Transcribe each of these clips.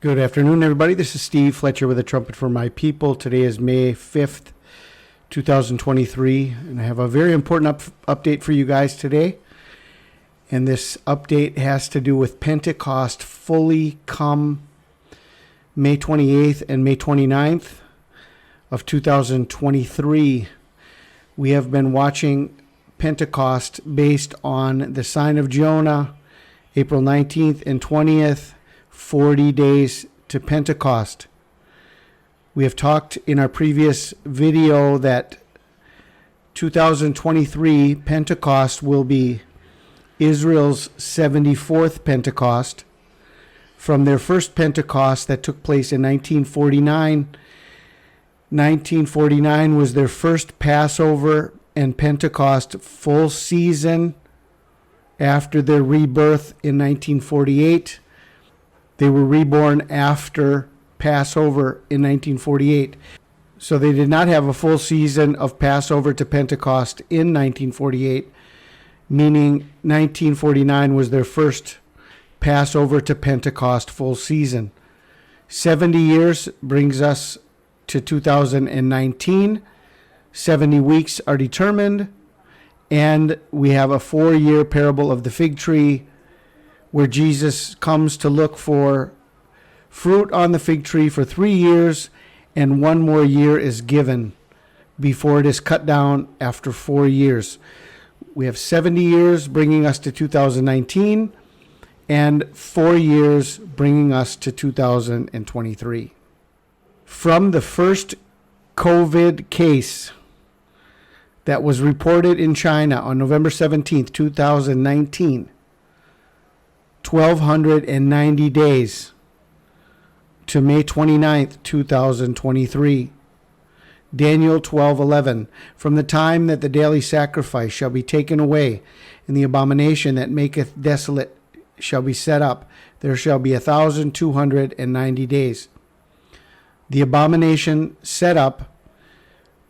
Good afternoon, everybody. This is Steve Fletcher with A Trumpet for My People. Today is May 5th, 2023, and I have a very important update for you guys today. And this update has to do with Pentecost fully come May 28th and May 29th of 2023. We have been watching Pentecost based on the sign of Jonah, April 19th and 20th, 40 days to Pentecost. We have talked in our previous video that 2023 Pentecost will be Israel's 74th Pentecost. From their first Pentecost that took place in 1949. 1949 was their first Passover and Pentecost full season after their rebirth in 1948. They were reborn after Passover in 1948. So they did not have a full season of Passover to Pentecost in 1948, meaning 1949 was their first Passover to Pentecost full season. 70 years brings us to 2019. 70 weeks are determined, and we have a 4-year parable of the fig tree where Jesus comes to look for fruit on the fig tree for 3 years, and 1 more year is given before it is cut down after 4 years. We have 70 years bringing us to 2019, and 4 years bringing us to 2023. From the first COVID case that was reported in China on November 17th, 2019, 1,290 days to May 29th, 2023. Daniel 12:11. From the time that the daily sacrifice shall be taken away, and the abomination that maketh desolate shall be set up, there shall be 1,290 days. The abomination set up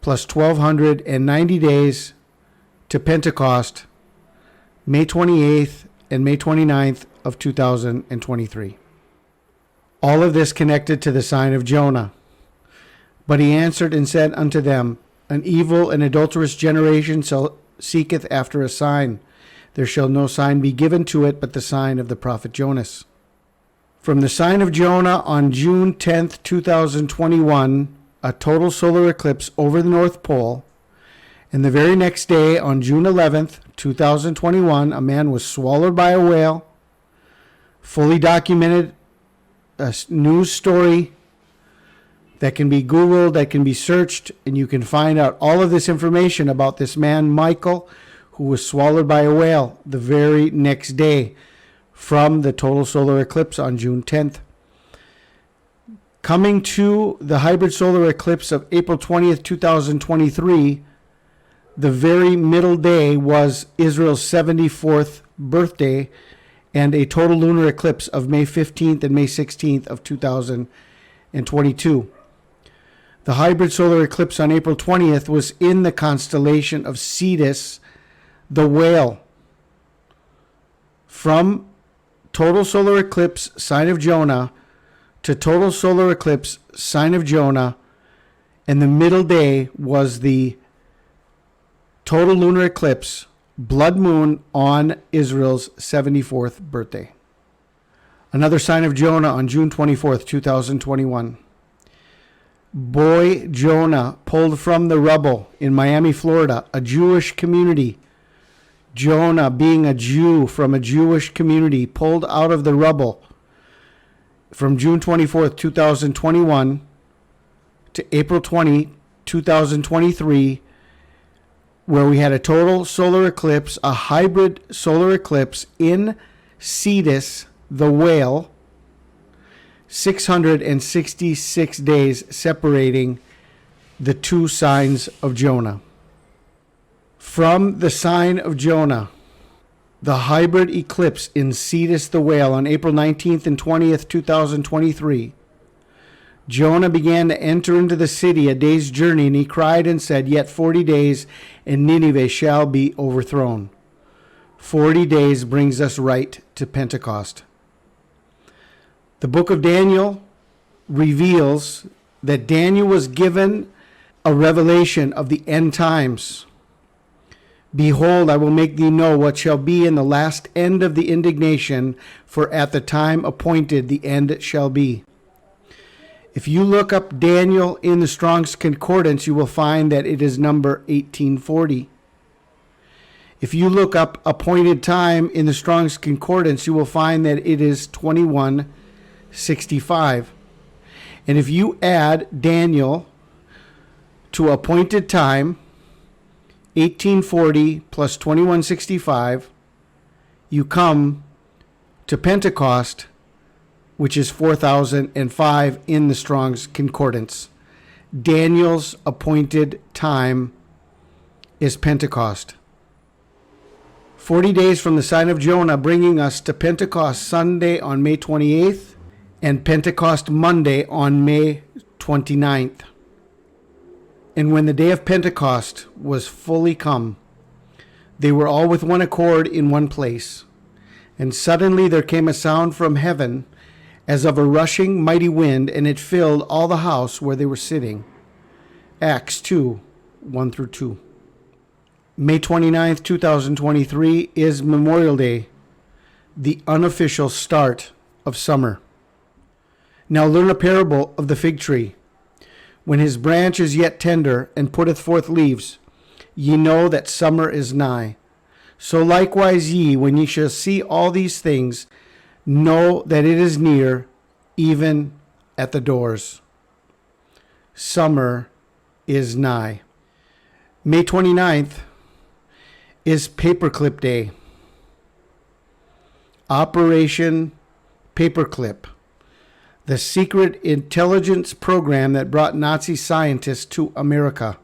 plus 1,290 days to Pentecost, May 28th and May 29th of 2023. All of this connected to the sign of Jonah. But he answered and said unto them, An evil and adulterous generation seeketh after a sign. There shall no sign be given to it but the sign of the prophet Jonas. From the sign of Jonah on June 10th, 2021, a total solar eclipse over the North Pole, and the very next day on June 11th, 2021, a man was swallowed by a whale. Fully documented, a news story that can be Googled, that can be searched, and you can find out all of this information about this man, Michael, who was swallowed by a whale the very next day from the total solar eclipse on June 10th. Coming to the hybrid solar eclipse of April 20th, 2023, the very middle day was Israel's 74th birthday, and a total lunar eclipse of May 15th and May 16th of 2022. The hybrid solar eclipse on April 20th was in the constellation of Cetus, the whale. From total solar eclipse, sign of Jonah, to total solar eclipse, sign of Jonah, and the middle day was the total lunar eclipse, blood moon on Israel's 74th birthday. Another sign of Jonah on June 24th, 2021. Boy Jonah pulled from the rubble in Miami, Florida, a Jewish community. Jonah, being a Jew from a Jewish community, pulled out of the rubble from June 24th, 2021 to April 20, 2023, where we had a total solar eclipse, a hybrid solar eclipse in Cetus, the whale, 666 days separating the two signs of Jonah. From the sign of Jonah, the hybrid eclipse in Cetus the whale on April 19th and 20th, 2023, Jonah began to enter into the city a day's journey, and he cried and said, Yet 40 days, and Nineveh shall be overthrown. 40 days brings us right to Pentecost. The book of Daniel reveals that Daniel was given a revelation of the end times. Behold, I will make thee know what shall be in the last end of the indignation, for at the time appointed the end shall be. If you look up Daniel in the Strong's Concordance, you will find that it is number 1840. If you look up appointed time in the Strong's Concordance, you will find that it is 2165. And if you add Daniel to appointed time, 1840 plus 2165, you come to Pentecost, which is 4005 in the Strong's Concordance. Daniel's appointed time is Pentecost. 40 days from the sign of Jonah, bringing us to Pentecost Sunday on May 28th and Pentecost Monday on May 29th. And when the day of Pentecost was fully come, they were all with one accord in one place. And suddenly there came a sound from heaven as of a rushing mighty wind, and it filled all the house where they were sitting. Acts 2, 1 through 2. May 29th, 2023 is Memorial Day, the unofficial start of summer. Now learn a parable of the fig tree. When his branch is yet tender, and putteth forth leaves, ye know that summer is nigh. So likewise ye, when ye shall see all these things, know that it is near, even at the doors. Summer is nigh. May 29th is Paperclip Day. Operation Paperclip, the secret intelligence program that brought Nazi scientists to America.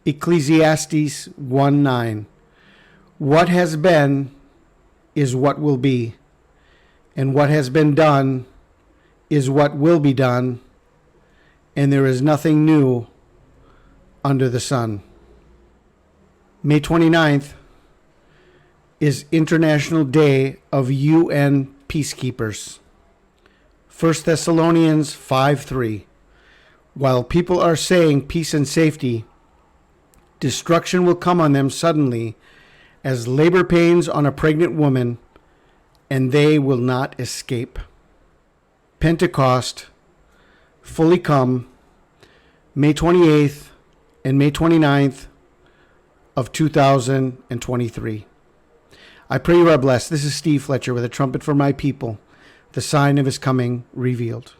Ecclesiastes 1:9. What has been is what will be, and what has been done is what will be done, and there is nothing new under the sun. May 29th is International Day of UN Peacekeepers. 1 Thessalonians 5:3. While people are saying peace and safety, destruction will come on them suddenly as labor pains on a pregnant woman, and they will not escape. Pentecost, fully come, May 28th and May 29th of 2023. I pray you are blessed. This is Steve Fletcher with a trumpet for my people, the sign of his coming revealed.